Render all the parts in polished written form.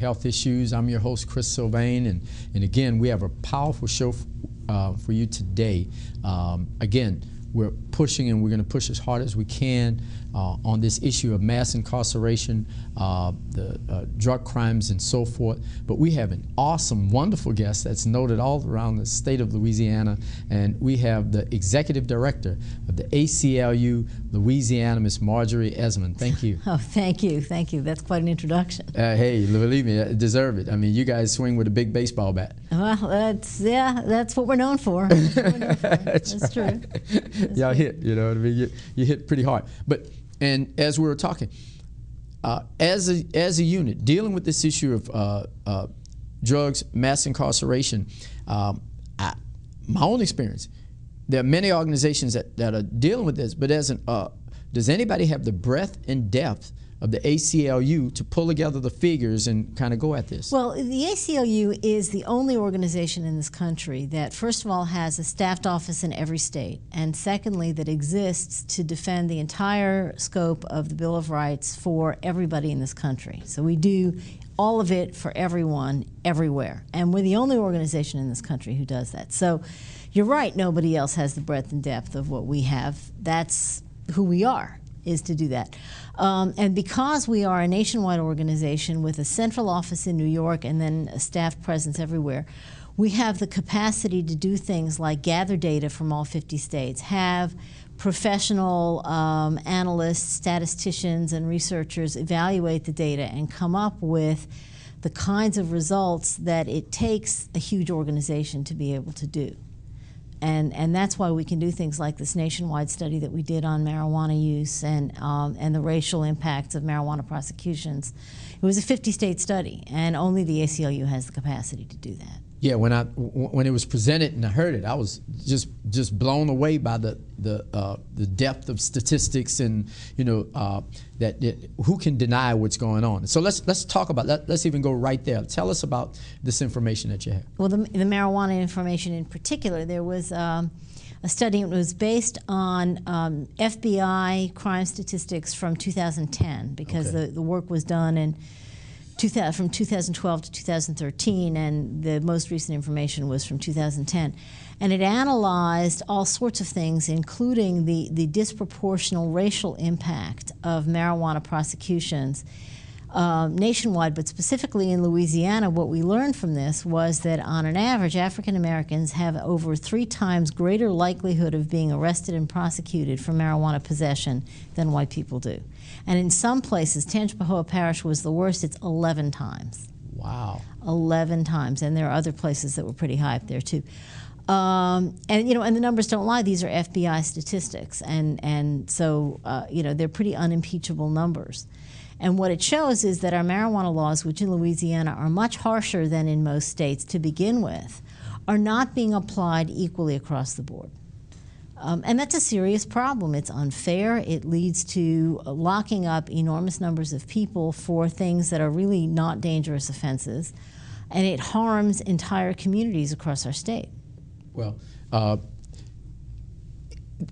health issues. I'm your host, Chris Sylvain, and again, we have a powerful show for you today. Again, we're pushing, and we're going to push as hard as we can on this issue of mass incarceration, the drug crimes and so forth. But we have an awesome, wonderful guest that's noted all around the state of Louisiana, and we have the Executive Director of the ACLU Louisiana, Miss Marjorie Esman. Thank you. Oh, thank you. Thank you. That's quite an introduction. Hey, believe me, I deserve it. I mean, you guys swing with a big baseball bat. Well, that's what we're known for. That's what we're known for. That's true. Y'all hit, you know what I mean? You hit pretty hard. And as we were talking, as a unit dealing with this issue of drugs, mass incarceration, my own experience, there are many organizations that are dealing with this, but does anybody have the breadth and depth of the ACLU to pull together the figures and kind of go at this? Well, the ACLU is the only organization in this country that, first of all, has a staffed office in every state, and secondly, that exists to defend the entire scope of the Bill of Rights for everybody in this country. So we do all of it for everyone, everywhere. And we're the only organization in this country who does that. So you're right, nobody else has the breadth and depth of what we have. That's who we are, is to do that. And because we are a nationwide organization with a central office in New York and then a staff presence everywhere, we have the capacity to do things like gather data from all 50 states, have professional analysts, statisticians, and researchers evaluate the data and come up with the kinds of results that it takes a huge organization to be able to do. And that's why we can do things like this nationwide study that we did on marijuana use and the racial impacts of marijuana prosecutions. It was a 50-state study, and only the ACLU has the capacity to do that. Yeah, when it was presented and I heard it, I was just blown away by the depth of statistics, and who can deny what's going on. So let's talk about that. Let's even go right there. Tell us about this information that you have. Well, the marijuana information in particular, there was a study. It was based on FBI crime statistics from 2010, because the work was done from 2012 to 2013, and the most recent information was from 2010. And it analyzed all sorts of things, including the disproportional racial impact of marijuana prosecutions nationwide, but specifically in Louisiana. What we learned from this was that on an average, African Americans have over 3 times greater likelihood of being arrested and prosecuted for marijuana possession than white people do. And in some places, Tangipahoa Parish was the worst. It's 11 times. Wow. 11 times, and there are other places that were pretty high up there too. And the numbers don't lie. These are FBI statistics, and so they're pretty unimpeachable numbers. And what it shows is that our marijuana laws, which in Louisiana are much harsher than in most states to begin with, are not being applied equally across the board. And that's a serious problem. It's unfair. It leads to locking up enormous numbers of people for things that are really not dangerous offenses, and it harms entire communities across our state. Well,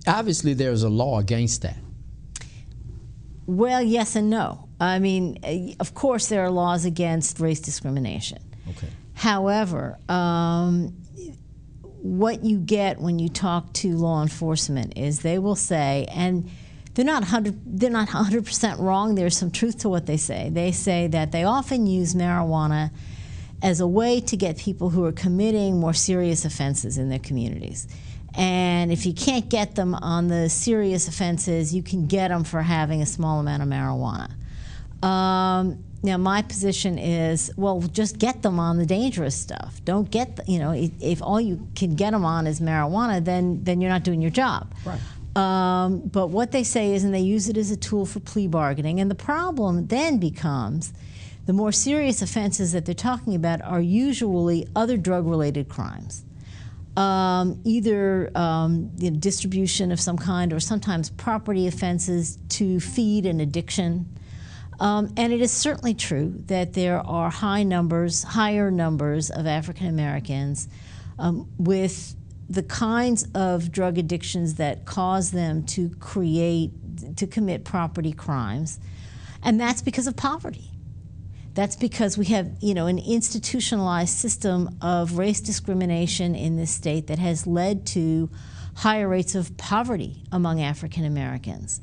obviously there's a law against that. Well, yes and no. I mean, of course there are laws against race discrimination. Okay. However, what you get when you talk to law enforcement is they will say, and they're not 100% wrong, there's some truth to what they say. They say that they often use marijuana as a way to get people who are committing more serious offenses in their communities. And if you can't get them on the serious offenses, you can get them for having a small amount of marijuana. Now, my position is, well, just get them on the dangerous stuff. Don't get, if all you can get them on is marijuana, then you're not doing your job. Right. But what they say is, and they use it as a tool for plea bargaining, and the problem then becomes the more serious offenses that they're talking about are usually other drug-related crimes. Either distribution of some kind, or sometimes property offenses to feed an addiction. And it is certainly true that there are higher numbers of African Americans with the kinds of drug addictions that cause them to commit property crimes, and that's because of poverty. That's because we have, an institutionalized system of race discrimination in this state that has led to higher rates of poverty among African Americans.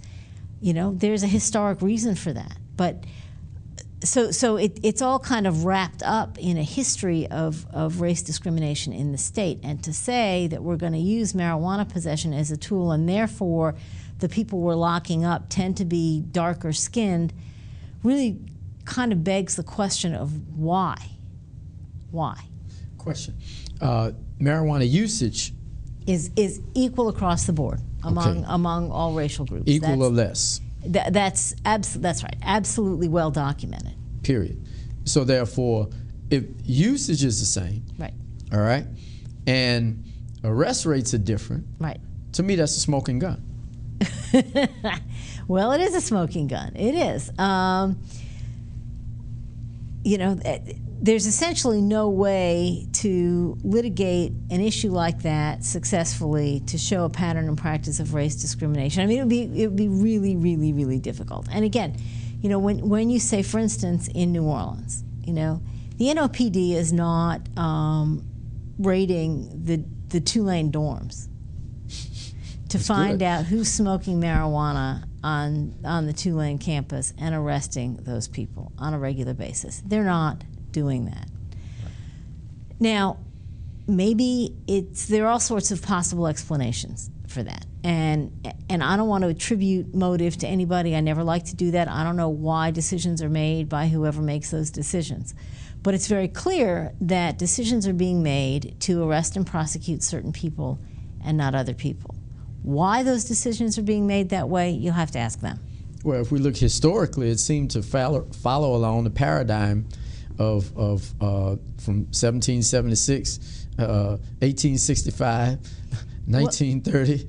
There's a historic reason for that. But so it's all kind of wrapped up in a history of race discrimination in the state. And to say that we're going to use marijuana possession as a tool and therefore the people we're locking up tend to be darker skinned really kind of begs the question of why. Why? Question. Marijuana usage is equal across the board among all racial groups. Equal or less? That's right. Absolutely well documented. Period. So therefore, if usage is the same, right? All right, and arrest rates are different, right? To me, that's a smoking gun. Well, it is a smoking gun. It is. There's essentially no way to litigate an issue like that successfully to show a pattern and practice of race discrimination. I mean, it would be really, really, really difficult. And again, when you say, for instance, in New Orleans, the NOPD is not raiding the Tulane dorms to find out who's smoking marijuana on the Tulane campus and arresting those people on a regular basis. They're not doing that. Now, maybe there are all sorts of possible explanations for that. And I don't want to attribute motive to anybody. I never like to do that. I don't know why decisions are made by whoever makes those decisions. But it's very clear that decisions are being made to arrest and prosecute certain people and not other people. Why those decisions are being made that way, you'll have to ask them. Well, if we look historically, it seemed to follow along the paradigm of from 1776, 1865, 1930,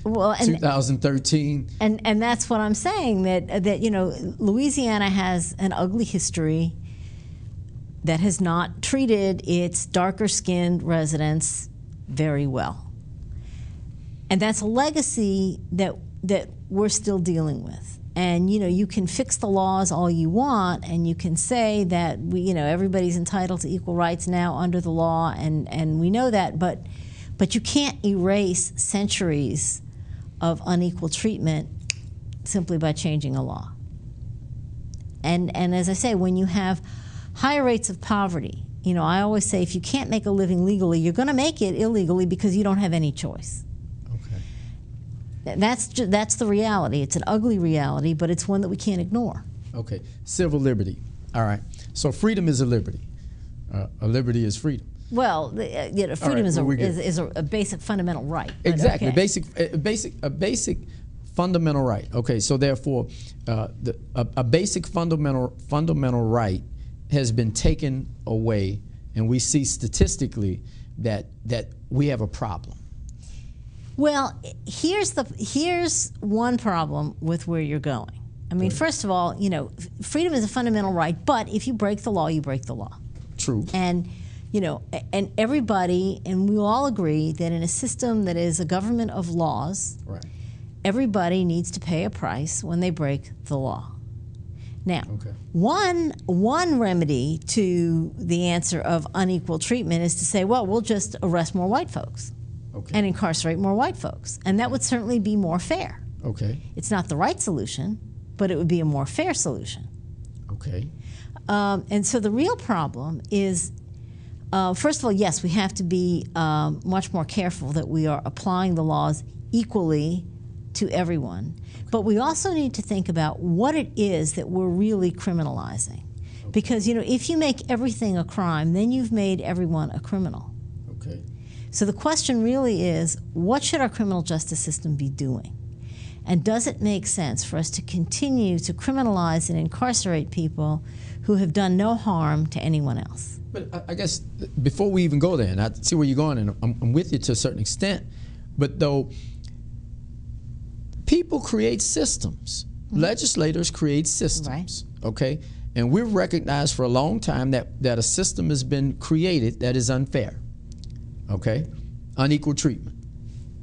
2013. And that's what I'm saying, that Louisiana has an ugly history that has not treated its darker-skinned residents very well. And that's a legacy that we're still dealing with. And you can fix the laws all you want, and you can say that everybody's entitled to equal rights now under the law, and we know that, but you can't erase centuries of unequal treatment simply by changing a law. And as I say, when you have higher rates of poverty, I always say if you can't make a living legally, you're going to make it illegally because you don't have any choice. That's the reality. It's an ugly reality, but it's one that we can't ignore. Okay. Civil liberty. All right. So freedom is a liberty. A liberty is freedom. Well, freedom is a basic fundamental right. Exactly. Okay. A basic fundamental right. Okay. So therefore, a basic fundamental right has been taken away, and we see statistically that we have a problem. Well, here's one problem with where you're going. I mean, first of all, freedom is a fundamental right, but if you break the law, you break the law. True. And and everybody, and we will all agree that in a system that is a government of laws, right, everybody needs to pay a price when they break the law. Now, one remedy to the answer of unequal treatment is to say, well, we'll just arrest more white folks. Okay. And incarcerate more white folks. And that would certainly be more fair. Okay. It's not the right solution, but it would be a more fair solution. Okay. And so the real problem is, first of all, yes, we have to be much more careful that we are applying the laws equally to everyone. Okay. But we also need to think about what it is that we're really criminalizing. Okay. Because, if you make everything a crime, then you've made everyone a criminal. Okay. So the question really is, what should our criminal justice system be doing? And does it make sense for us to continue to criminalize and incarcerate people who have done no harm to anyone else? But I guess before we even go there, and I see where you're going, and I'm with you to a certain extent, but though people create systems, legislators create systems, okay? And we've recognized for a long time that a system has been created that is unfair. Okay, unequal treatment.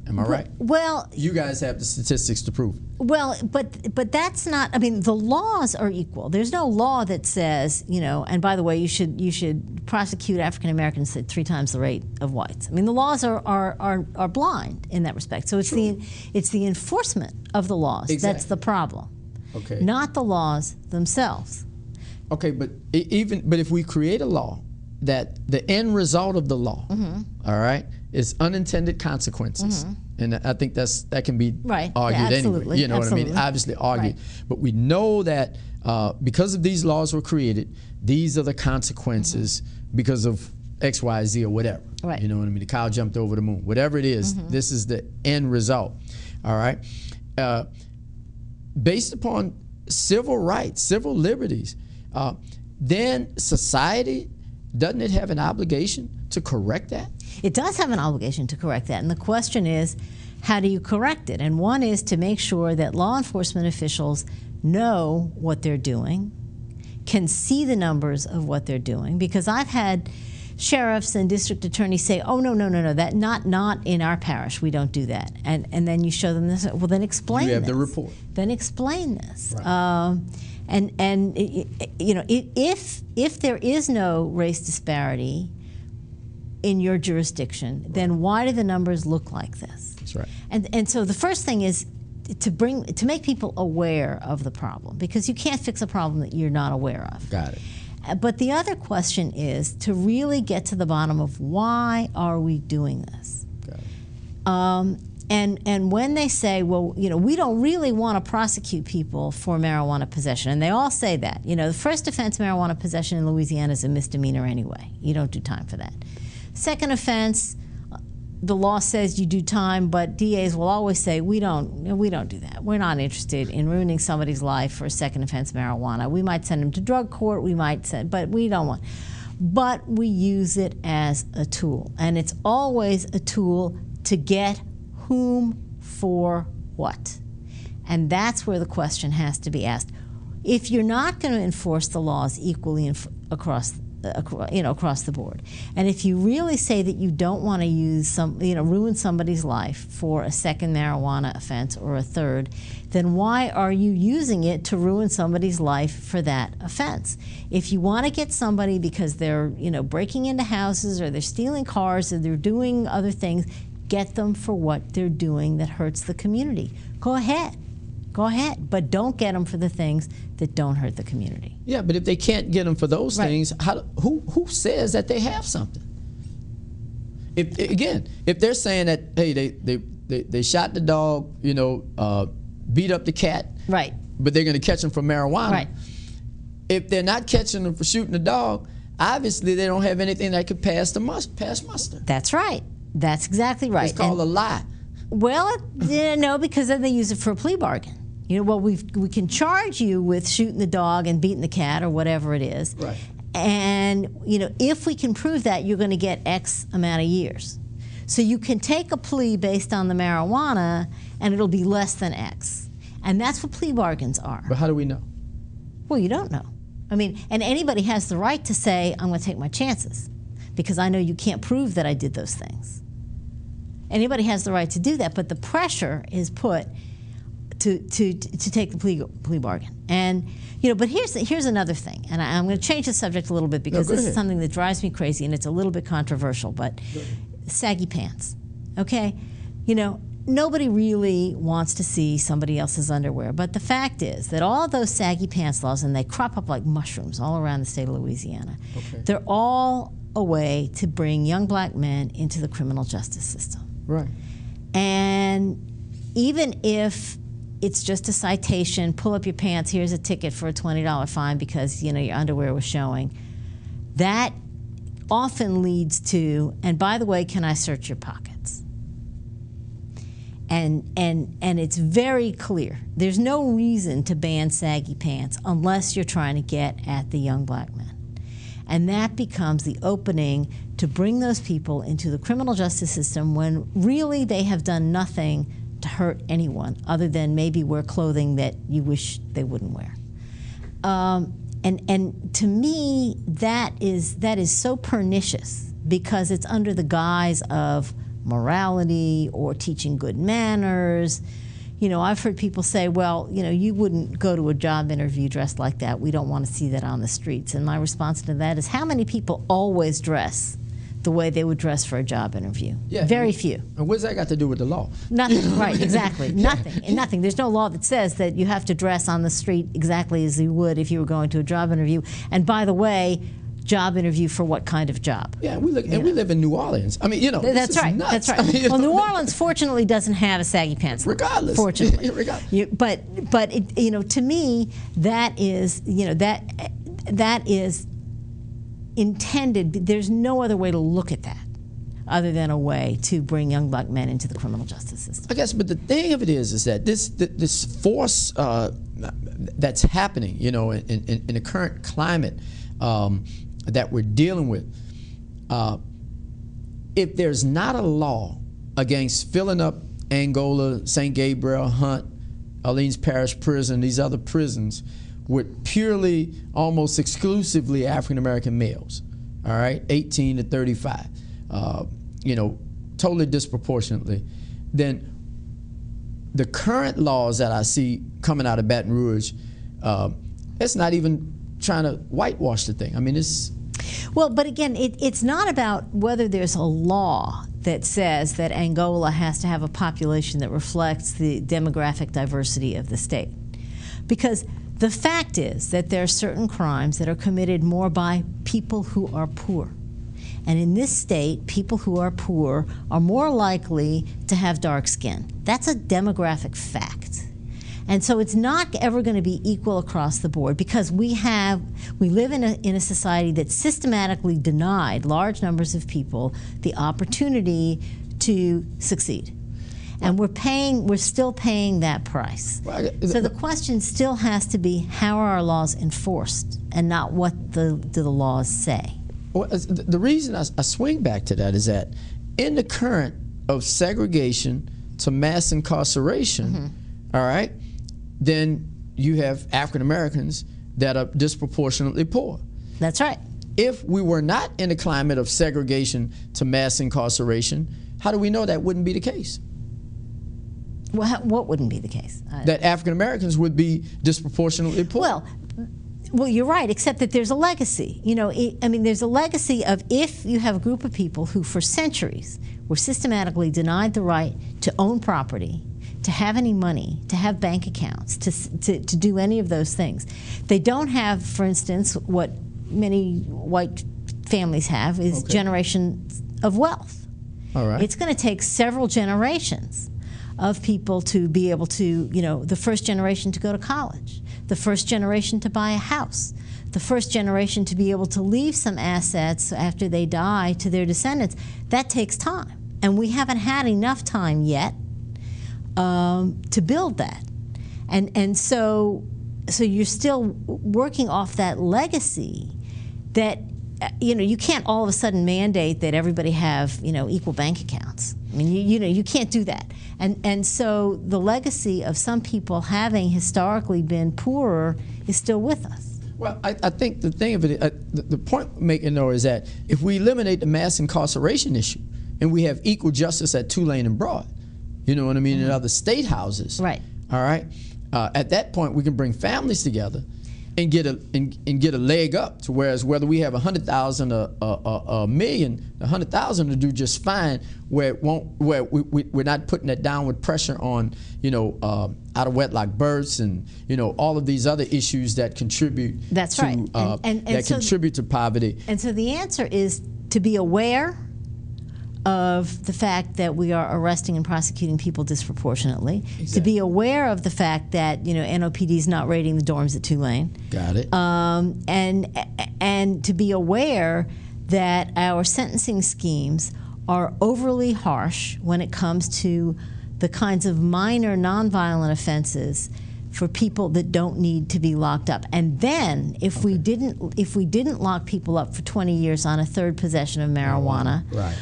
Am I right? Well, you guys have the statistics to prove it. Well, but that's not. I mean, the laws are equal. There's no law that says, you know. And by the way, you should prosecute African Americans at 3 times the rate of whites. I mean, the laws are blind in that respect. So it's the enforcement of the laws that's the problem. Okay. Not the laws themselves. Okay, but if we create a law that the end result of the law, all right, is unintended consequences, and I think that can be argued anyway. You know what I mean? Obviously argued, but we know that because of these laws were created, these are the consequences because of X, Y, Z, or whatever. Right. You know what I mean? The cow jumped over the moon. Whatever it is, this is the end result. All right. Based upon civil rights, civil liberties, then society, doesn't it have an obligation to correct that? It does have an obligation to correct that. And the question is, how do you correct it? And one is to make sure that law enforcement officials know what they're doing, can see the numbers of what they're doing. Because I've had sheriffs and district attorneys say, oh, no, that not in our parish, we don't do that. And then you show them this, well, then explain this. You have the report. Then explain this. Right. You know, if there is no race disparity in your jurisdiction, then why do the numbers look like this? That's right. And so the first thing is to make people aware of the problem, because you can't fix a problem that you're not aware of. Got it. But the other question is to really get to the bottom of why are we doing this? Got it. And when they say, well, you know, we don't really want to prosecute people for marijuana possession, and they all say that. You know, the first offense, marijuana possession in Louisiana, is a misdemeanor anyway. You don't do time for that. Second offense, the law says you do time, but DAs will always say, we don't do that. We're not interested in ruining somebody's life for a second offense marijuana. We might send them to drug court, but we don't want. But we use it as a tool, and it's always a tool to get whom for what. And that's where the question has to be asked. If you're not going to enforce the laws equally across the board, and if you really say that you don't want to ruin somebody's life for a second marijuana offense or a third, then why are you using it to ruin somebody's life for that offense? If you want to get somebody because they're breaking into houses or they're stealing cars or they're doing other things, get them for what they're doing that hurts the community. Go ahead, but don't get them for the things that don't hurt the community. Yeah, but if they can't get them for those things, who says that they have something? If they're saying that, hey, they shot the dog, beat up the cat, right? But they're going to catch them for marijuana. Right. If they're not catching them for shooting the dog, obviously they don't have anything that could pass muster. That's right. That's exactly right. It's called a lie. Well, no, because then they use it for a plea bargain. We can charge you with shooting the dog and beating the cat or whatever it is. Right. And, if we can prove that, you're going to get X amount of years. So you can take a plea based on the marijuana, and it'll be less than X. And that's what plea bargains are. But how do we know? Well, you don't know. I mean, and anybody has the right to say, I'm going to take my chances, because I know you can't prove that I did those things. Anybody has the right to do that, but the pressure is put to take the plea bargain. And but here's another thing, and I'm going to change the subject a little bit because this is something that drives me crazy, and it's a little bit controversial. But saggy pants, okay? Nobody really wants to see somebody else's underwear, but the fact is that all of those saggy pants laws, and they crop up like mushrooms all around the state of Louisiana, they're all a way to bring young black men into the criminal justice system. Right. And even if it's just a citation, pull up your pants, here's a ticket for a $20 fine because your underwear was showing, that often leads to, and by the way, can I search your pockets? And it's very clear. There's no reason to ban saggy pants unless you're trying to get at the young black men. And that becomes the opening to bring those people into the criminal justice system when really they have done nothing to hurt anyone other than maybe wear clothing that you wish they wouldn't wear. And to me, that is so pernicious because it's under the guise of morality or teaching good manners. You know, I've heard people say, well, you know, you wouldn't go to a job interview dressed like that. We don't want to see that on the streets. And my response to that is, how many people always dress the way they would dress for a job interview? Yeah, very few. And what's that got to do with the law? Nothing, you know right, I mean? exactly. Nothing, and nothing. There's no law that says that you have to dress on the street exactly as you would if you were going to a job interview. And by the way, job interview for what kind of job? Yeah, we live in New Orleans. I mean, you know, that's right. Nuts. That's right. I mean, well, New Orleans fortunately doesn't have a saggy pants law. Regardless, fortunately. regardless. But it, you know, to me, that is, you know, that is intended. There's no other way to look at that other than a way to bring young black men into the criminal justice system. I guess, but the thing of it is that this force that's happening, you know, in the current climate that we're dealing with, if there's not a law against filling up Angola, St. Gabriel, Hunt, Orleans Parish Prison, these other prisons with purely, almost exclusively African-American males, all right, 18 to 35, you know, totally disproportionately, then the current laws that I see coming out of Baton Rouge, it's not even trying to whitewash the thing. I mean, it's... Well, but again, it's not about whether there's a law that says that Angola has to have a population that reflects the demographic diversity of the state. Because the fact is that there are certain crimes that are committed more by people who are poor. And in this state, people who are poor are more likely to have dark skin. That's a demographic fact. And so it's not ever going to be equal across the board, because we live in a society that systematically denied large numbers of people the opportunity to succeed. And we're still paying that price. So the question still has to be, how are our laws enforced, and not what do the laws say. Well, the reason I swing back to that is that in the current of segregation to mass incarceration, all right, then you have African Americans that are disproportionately poor. That's right. If we were not in a climate of segregation to mass incarceration, how do we know that wouldn't be the case? Well, what wouldn't be the case? That African Americans would be disproportionately poor. Well, you're right, except that there's a legacy. You know, I mean, there's a legacy of, if you have a group of people who for centuries were systematically denied the right to own property, to have any money, to have bank accounts, to do any of those things. They don't have, for instance, what many white families have is generations of wealth. All right. It's going to take several generations of people to be able to, you know, the first generation to go to college, the first generation to buy a house, the first generation to be able to leave some assets after they die to their descendants. That takes time. And we haven't had enough time yet to build that. And so you're still working off that legacy that, you know, you can't all of a sudden mandate that everybody have, you know, equal bank accounts. I mean, you know, you can't do that. And so the legacy of some people having historically been poorer is still with us. Well, I think the thing of it, the point I'm making, though, is that if we eliminate the mass incarceration issue and we have equal justice at Tulane and Broad, you know what I mean, in other state houses, right? All right. At that point, we can bring families together and get a leg up to, whereas whether we have 100,000 or a million, 100,000 will do just fine. Where we're not putting that downward pressure on, you know, out of wedlock births and, you know, all of these other issues that contribute. That's to, right. That contribute to poverty. And so the answer is to be aware of the fact that we are arresting and prosecuting people disproportionately, exactly. To be aware of the fact that, you know, NOPD is not raiding the dorms at Tulane. Got it. And to be aware that our sentencing schemes are overly harsh when it comes to the kinds of minor nonviolent offenses for people that don't need to be locked up. And then if we didn't lock people up for 20 years on a third possession of marijuana, right.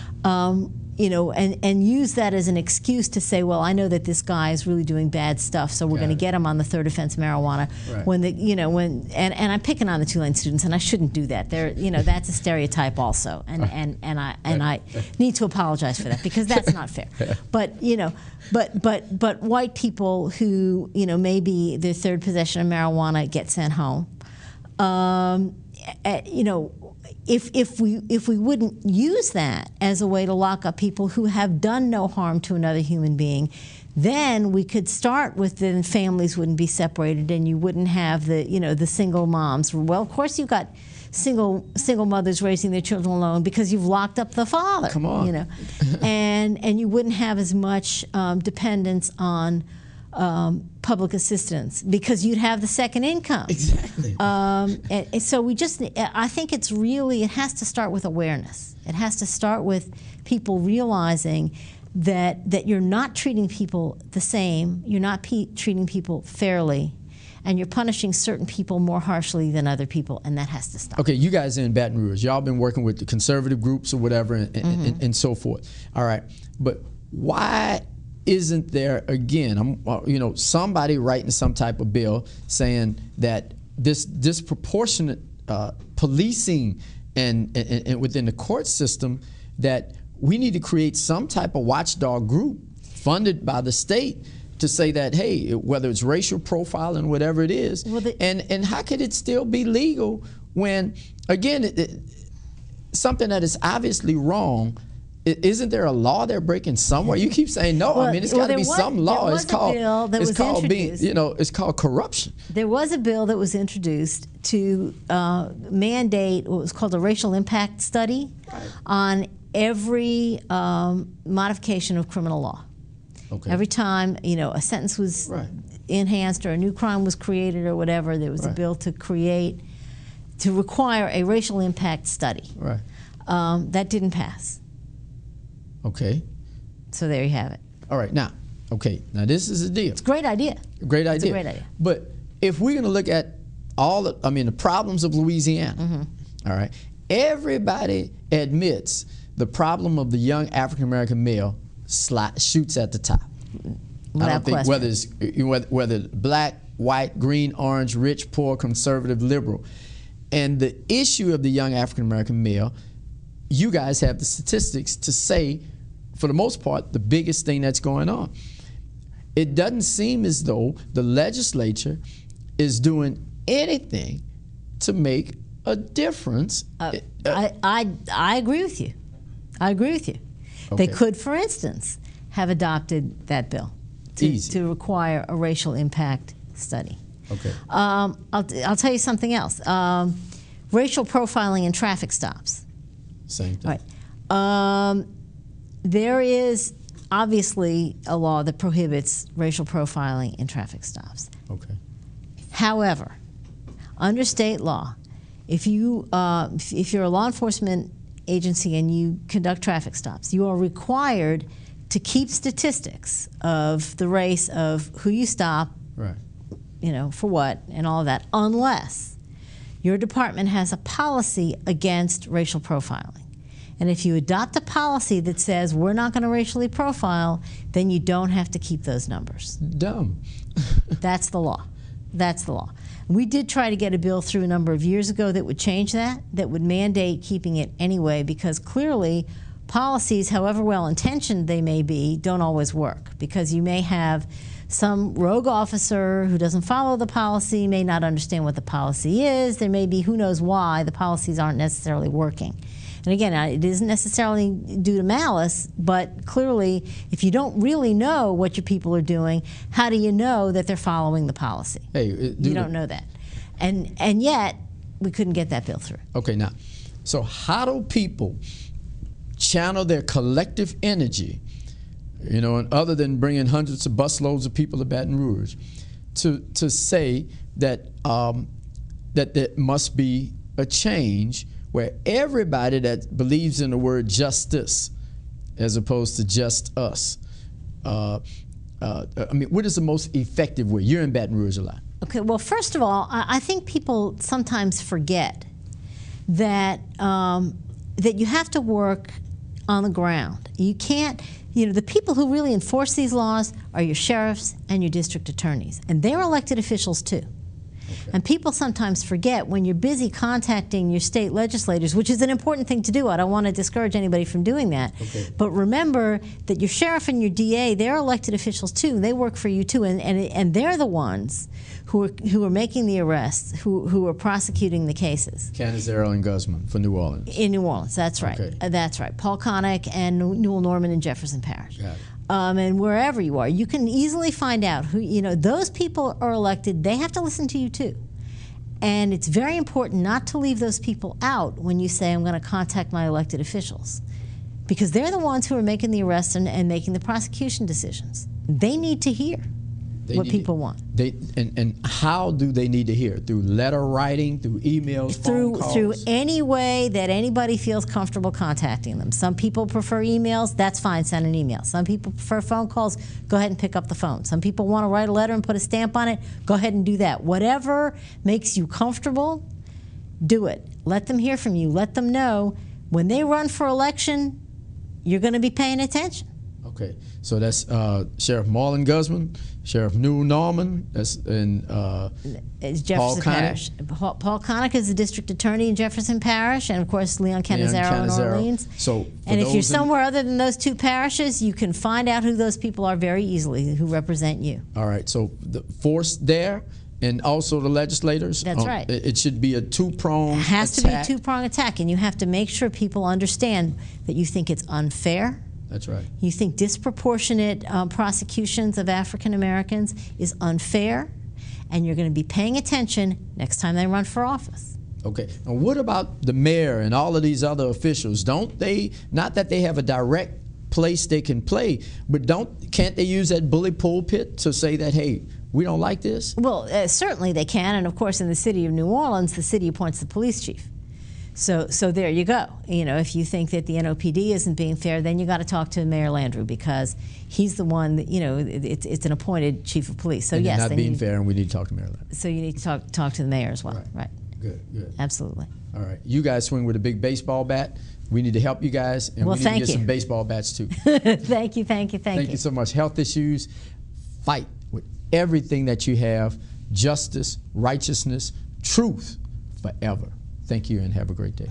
you know, and use that as an excuse to say, well, I know that this guy is really doing bad stuff, so we're going to get him on the third offense marijuana. Right. When the, you know, when and I'm picking on the Tulane students, and I shouldn't do that. They're, you know, that's a stereotype also, and I need to apologize for that because that's not fair. But you know, but white people who, you know, maybe their third possession of marijuana get sent home. You know, if we wouldn't use that as a way to lock up people who have done no harm to another human being, then we could start with, then families wouldn't be separated, and you wouldn't have the, you know, the single moms. Well, of course you've got single mothers raising their children alone because you've locked up the father. Come on. You know, and you wouldn't have as much dependence on public assistance because you'd have the second income. Exactly. And so we just, I think it's really, it has to start with awareness. It has to start with people realizing that you're not treating people the same, you're not treating people fairly, and you're punishing certain people more harshly than other people, and that has to stop. Okay, you guys are in Baton Rouge. Y'all been working with the conservative groups or whatever and so forth. All right, but why isn't there, again, you know, somebody writing some type of bill saying that this disproportionate policing and within the court system, that we need to create some type of watchdog group funded by the state to say that, hey, whether it's racial profiling, whatever it is, well, and how could it still be legal when, again, something that is obviously wrong? Isn't there a law they're breaking somewhere? You keep saying no. Well, I mean, it's got to be some law. It's called being, you know, it's called corruption. There was a bill that was introduced to mandate what was called a racial impact study on every modification of criminal law. Okay. Every time, you know, a sentence was enhanced or a new crime was created or whatever, there was a bill to require a racial impact study. Right. That didn't pass. Okay. So there you have it. All right. Now, okay. Now this is a deal. It's a great idea. Great idea. It's a great idea. But if we're going to look at the problems of Louisiana, all right, everybody admits the problem of the young African-American male shoots at the top. Without I don't think question. whether black, white, green, orange, rich, poor, conservative, liberal. And the issue of the young African-American male, you guys have the statistics to say, for the most part, the biggest thing that's going on. It doesn't seem as though the legislature is doing anything to make a difference. I agree with you. I agree with you. Okay. They could, for instance, have adopted that bill to require a racial impact study. Okay. I'll tell you something else. Racial profiling in traffic stops. Same thing. All right. There is obviously a law that prohibits racial profiling in traffic stops. Okay. However, under state law, if you're a law enforcement agency and you conduct traffic stops, you are required to keep statistics of the race of who you stop, you know, for what, and all of that, unless your department has a policy against racial profiling. And if you adopt a policy that says we're not going to racially profile, then you don't have to keep those numbers. Dumb. That's the law. That's the law. We did try to get a bill through a number of years ago that would change that would mandate keeping it anyway, because clearly policies, however well-intentioned they may be, don't always work, because you may have some rogue officer who doesn't follow the policy, may not understand what the policy is. There may be, who knows why, the policies aren't necessarily working. And again, it isn't necessarily due to malice, but clearly, if you don't really know what your people are doing, how do you know that they're following the policy? Hey, you don't know that. And yet, we couldn't get that bill through. Okay, now, so how do people channel their collective energy, you know, and other than bringing hundreds of busloads of people to Baton Rouge, to say that that there must be a change where everybody that believes in the word justice, as opposed to just us, I mean, what is the most effective way? You're in Baton Rouge a lot. Okay, well, first of all, I think people sometimes forget that that you have to work on the ground. You can't, the people who really enforce these laws are your sheriffs and your district attorneys, and they're elected officials too. Okay. And people sometimes forget when you're busy contacting your state legislators, which is an important thing to do. I don't want to discourage anybody from doing that. Okay. But remember that your sheriff and your DA, they're elected officials too. They work for you too, and they're the ones who are making the arrests, who are prosecuting the cases. Canizero and Guzman for New Orleans. In New Orleans, that's right. Okay. That's right. Paul Connick and Newell Norman in Jefferson Parish. Got it. And wherever you are, you can easily find out who, those people are elected. They have to listen to you too. And it's very important not to leave those people out when you say, I'm going to contact my elected officials. Because they're the ones who are making the arrests and making the prosecution decisions. They need to hear what people want. And how do they need to hear? Through letter writing, through emails, phone calls? Through any way that anybody feels comfortable contacting them. Some people prefer emails, that's fine, send an email. Some people prefer phone calls, go ahead and pick up the phone. Some people want to write a letter and put a stamp on it, go ahead and do that. Whatever makes you comfortable, do it. Let them hear from you. Let them know when they run for election, you're going to be paying attention. Okay, so that's Sheriff Marlon Guzman, Sheriff Newell Norman, that's in Jefferson Parish. Paul Connick is the district attorney in Jefferson Parish, and of course Leon Canizero in Orleans. So, and if you're somewhere other than those two parishes, you can find out who those people are very easily, who represent you. All right, so the force there, and also the legislators. That's right. It should be a two-pronged attack. It has to be a two-pronged attack, and you have to make sure people understand that you think it's unfair. That's right. You think disproportionate prosecutions of African Americans is unfair, and you're going to be paying attention next time they run for office. Okay. And what about the mayor and all of these other officials? Don't they, not that they have a direct place they can play, but can't they use that bully pulpit to say that, hey, we don't like this? Well, certainly they can, and of course in the city of New Orleans, the city appoints the police chief. So there you go. If you think that the NOPD isn't being fair, then you got to talk to Mayor Landrieu, because he's the one that, it's an appointed chief of police. So and yes, not being fair, and we need to talk to Mayor Landrieu. So you need to talk to the mayor as well. Right. Good. Absolutely. All right. You guys swing with a big baseball bat. We need to help you guys, and we need to get some baseball bats too. Thank you. Thank you so much. Health issues, fight with everything that you have. Justice, righteousness, truth forever. Thank you, and have a great day.